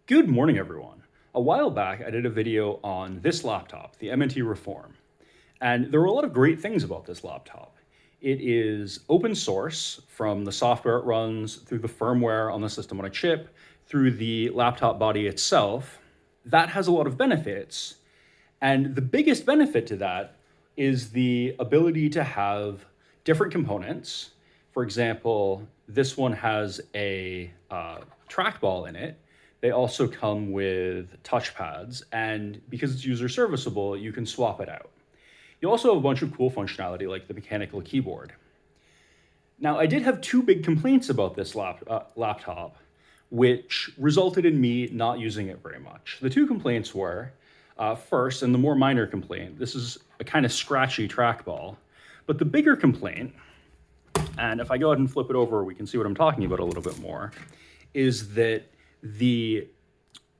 Good morning, everyone. A while back, I did a video on this laptop, the MNT Reform, and there were a lot of great things about this laptop. It is open source from the software it runs, through the firmware on the system on a chip, through the laptop body itself. That has a lot of benefits, and the biggest benefit to that is the ability to have different components. For example, this one has a trackball in it. They also come with touchpads, and because it's user serviceable, you can swap it out. You also have a bunch of cool functionality like the mechanical keyboard. Now, I did have two big complaints about this laptop, which resulted in me not using it very much. The two complaints were, first, and the more minor complaint, this is a kind of scratchy trackball, but the bigger complaint, and if I go ahead and flip it over, we can see what I'm talking about a little bit more, is that the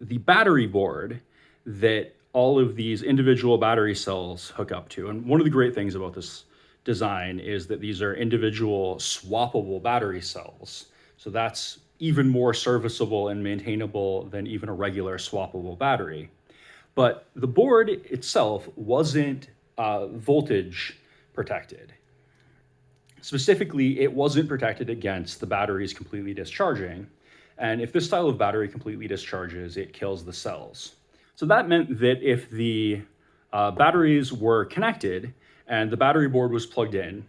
battery board that all of these individual battery cells hook up to, and one of the great things about this design is that these are individual swappable battery cells. So that's even more serviceable and maintainable than even a regular swappable battery. But the board itself wasn't voltage protected. Specifically, it wasn't protected against the batteries completely discharging. And if this style of battery completely discharges, it kills the cells. So that meant that if the batteries were connected and the battery board was plugged in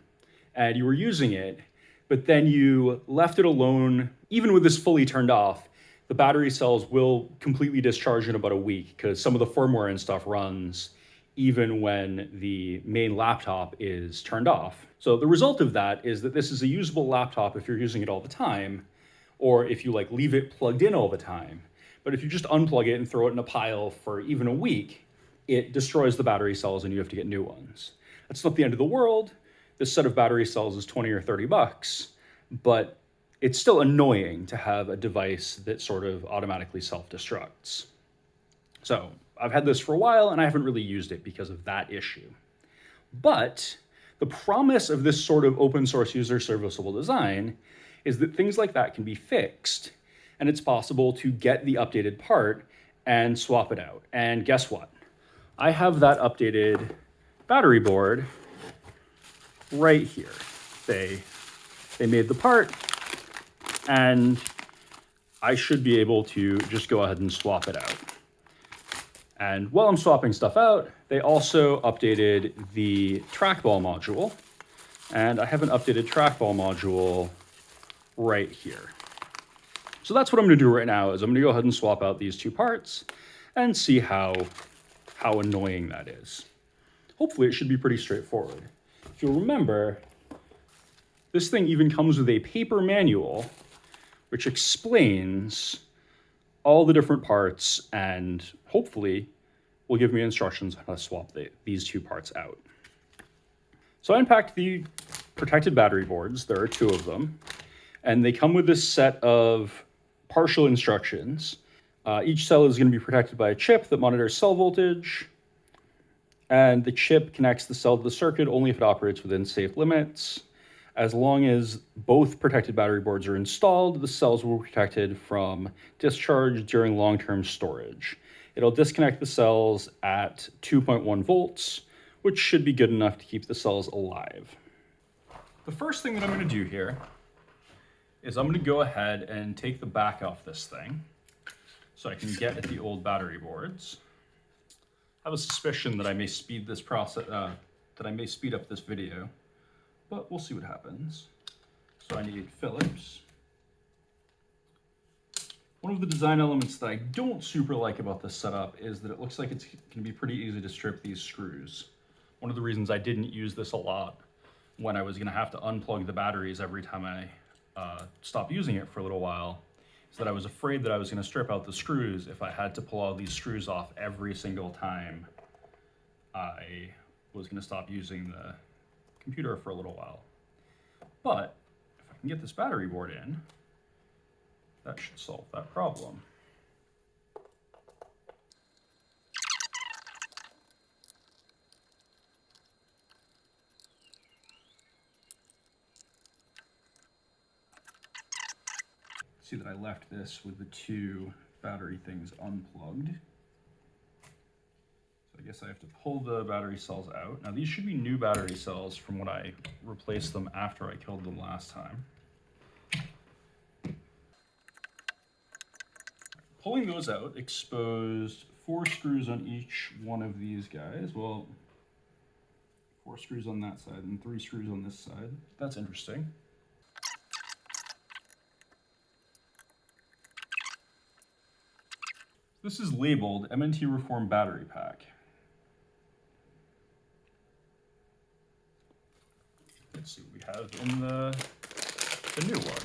and you were using it, but then you left it alone, even with this fully turned off, the battery cells will completely discharge in about a week because some of the firmware and stuff runs even when the main laptop is turned off. So the result of that is that this is a usable laptop if you're using it all the time, or if you leave it plugged in all the time. But if you just unplug it and throw it in a pile for even a week, it destroys the battery cells and you have to get new ones. That's not the end of the world. This set of battery cells is 20 or 30 bucks, but it's still annoying to have a device that sort of automatically self-destructs. So I've had this for a while and I haven't really used it because of that issue. But the promise of this sort of open source user serviceable design is that things like that can be fixed, and it's possible to get the updated part and swap it out. And guess what? I have that updated battery board right here. They made the part, and I should be able to just go ahead and swap it out. And while I'm swapping stuff out, they also updated the trackball module, and I have an updated trackball module right here. So that's what I'm going to do right now is I'm going to go ahead and swap out these two parts and see how annoying that is. Hopefully it should be pretty straightforward. If you'll remember, this thing even comes with a paper manual which explains all the different parts and hopefully will give me instructions on how to swap these two parts out. So I unpacked the protected battery boards. There are two of them. And they come with this set of partial instructions. Each cell is going to be protected by a chip that monitors cell voltage. And the chip connects the cell to the circuit only if it operates within safe limits. As long as both protected battery boards are installed, the cells will be protected from discharge during long-term storage. It'll disconnect the cells at 2.1 volts, which should be good enough to keep the cells alive. The first thing that I'm going to do here is I'm going to go ahead and take the back off this thing so I can get at the old battery boards. I have a suspicion that I may speed this process, that I may speed up this video, but we'll see what happens. So I need Phillips. One of the design elements that I don't super like about this setup is that it looks like it's going to be pretty easy to strip these screws. One of the reasons I didn't use this a lot when I was going to have to unplug the batteries every time I stopped using it for a little while is that I was afraid that I was going to strip out the screws if I had to pull all these screws off every single time I was going to stop using the computer for a little while. But if I can get this battery board in, that should solve that problem. See that I left this with the two battery thing's unplugged. So I guess I have to pull the battery cells out. Now these should be new battery cells from when I replaced them after I killed them last time. Pulling those out exposed 4 screws on each one of these guys. Well, 4 screws on that side and 3 screws on this side. That's interesting. This is labeled MNT Reform battery pack. Let's see what we have in the new one.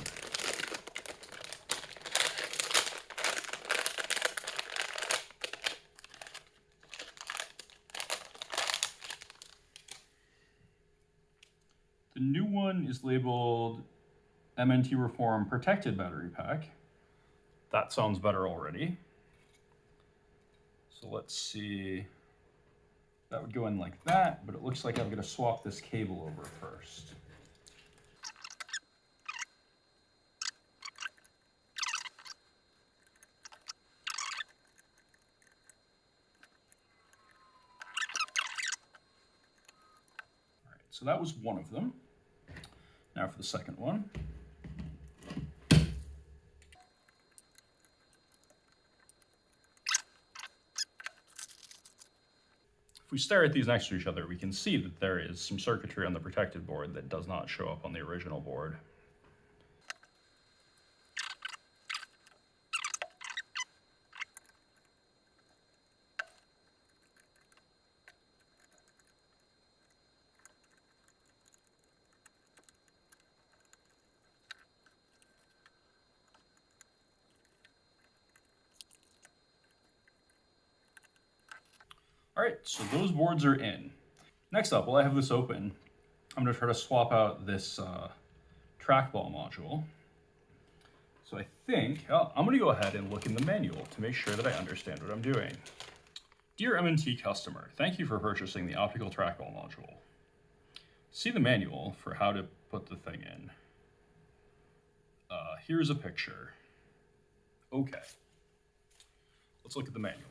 The new one is labeled MNT Reform protected battery pack. That sounds better already. So let's see. That would go in like that, but it looks like I'm going to swap this cable over first. All right, so that was one of them. Now for the second one. If we stare at these next to each other, we can see that there is some circuitry on the protected board that does not show up on the original board. All right, so those boards are in. Next up, while I have this open, I'm going to try to swap out this trackball module. So I think, I'm going to go ahead and look in the manual to make sure that I understand what I'm doing. Dear MNT customer, thank you for purchasing the optical trackball module. See the manual for how to put the thing in. Here's a picture. Okay. Let's look at the manual.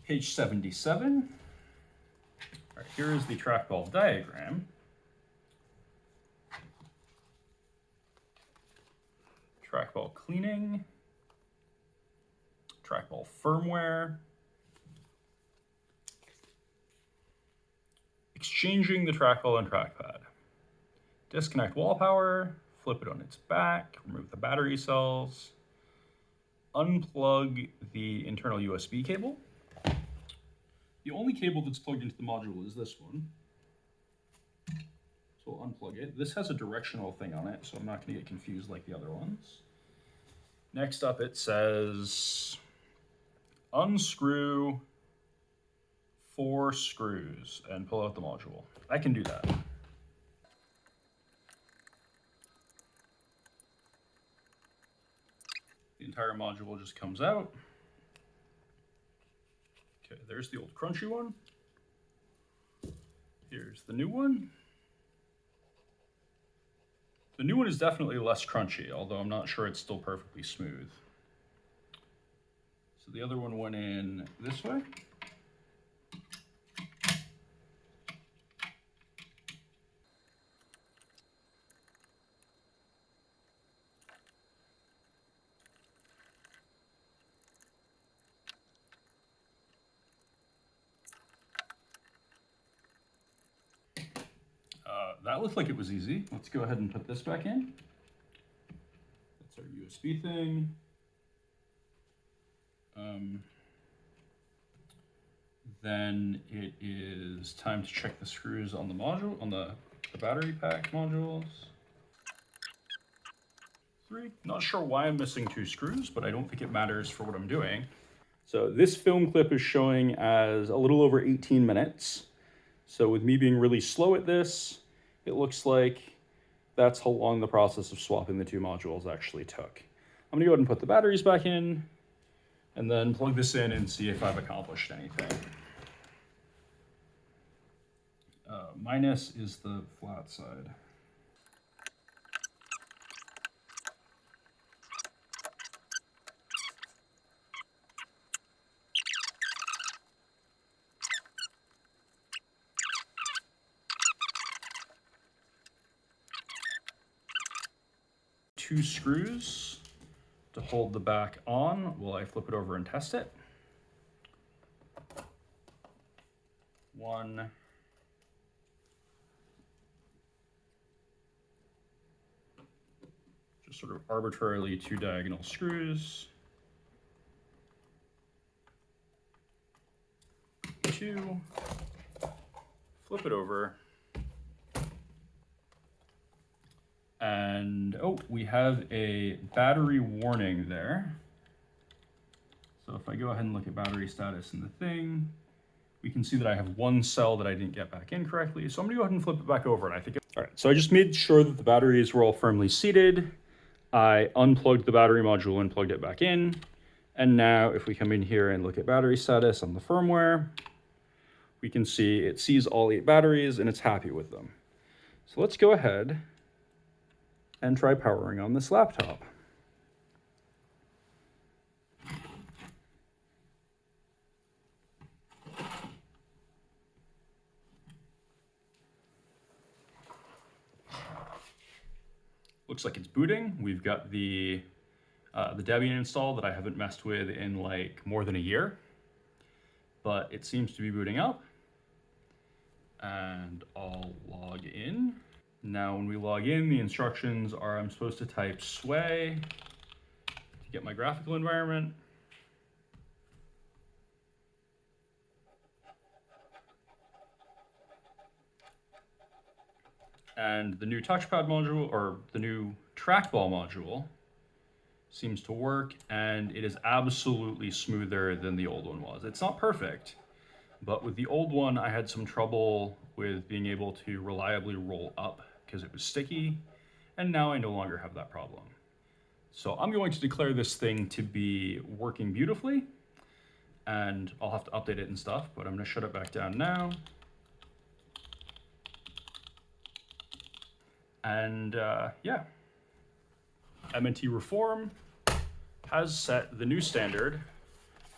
Page 77. All right, here is the trackball diagram. Trackball cleaning. Trackball firmware. Exchanging the trackball and trackpad. Disconnect wall power, flip it on its back, remove the battery cells, unplug the internal USB cable. The only cable that's plugged into the module is this one. So we'll unplug it. This has a directional thing on it, so I'm not going to get confused like the other ones. Next up, it says unscrew 4 screws and pull out the module. I can do that. The entire module just comes out. Okay, there's the old crunchy one. Here's the new one. The new one is definitely less crunchy, although I'm not sure it's still perfectly smooth. So the other one went in this way. That looked like it was easy. Let's go ahead and put this back in. That's our USB thing. Then it is time to check the screws on the module, on the battery pack modules. 3. Not sure why I'm missing 2 screws, but I don't think it matters for what I'm doing. So this film clip is showing as a little over 18 minutes. So with me being really slow at this, it looks like that's how long the process of swapping the 2 modules actually took. I'm gonna go ahead and put the batteries back in and then plug this in and see if I've accomplished anything. Minus is the flat side. 2 screws to hold the back on while I flip it over and test it. 1, just sort of arbitrarily 2 diagonal screws. 2, flip it over, and oh, we have a battery warning there. So if I go ahead and look at battery status in the thing, we can see that I have 1 cell that I didn't get back in correctly. So I'm gonna go ahead and flip it back over, and I think all right, so I just made sure that the batteries were all firmly seated. I unplugged the battery module and plugged it back in. And now if we come in here and look at battery status on the firmware, we can see it sees all 8 batteries and it's happy with them. So let's go ahead and try powering on this laptop. Looks like it's booting. We've got the Debian install that I haven't messed with in like more than a year, but it seems to be booting up. And I'll log in. Now when we log in, the instructions are I'm supposed to type sway to get my graphical environment. And the new touchpad module, or the new trackball module, seems to work, and it is absolutely smoother than the old one was. It's not perfect, but with the old one, I had some trouble with being able to reliably roll up because it was sticky, and now I no longer have that problem. So I'm going to declare this thing to be working beautifully, and I'll have to update it and stuff, but I'm gonna shut it back down now. And yeah, MNT Reform has set the new standard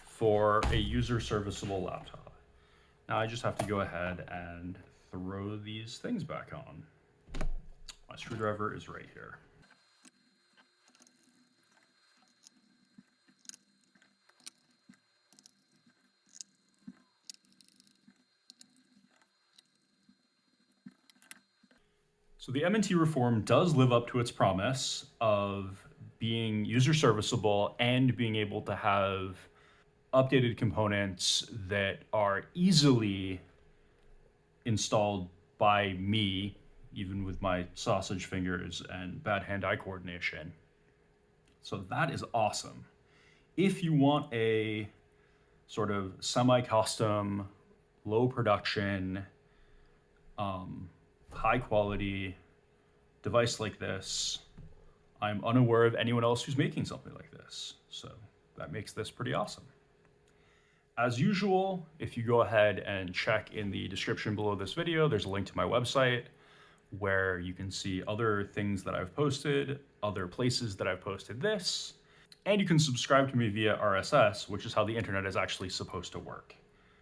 for a user serviceable laptop. Now I just have to go ahead and throw these things back on. My screwdriver is right here. So the MNT Reform does live up to its promise of being user serviceable and being able to have updated components that are easily installed by me, even with my sausage fingers and bad hand-eye coordination. So that is awesome. If you want a sort of semi-custom, low production, high quality device like this, I'm unaware of anyone else who's making something like this. So that makes this pretty awesome. As usual, if you go ahead and check in the description below this video, there's a link to my website where you can see other things that I've posted, other places that I've posted this, and you can subscribe to me via RSS, which is how the internet is actually supposed to work.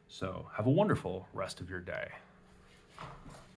So have a wonderful rest of your day.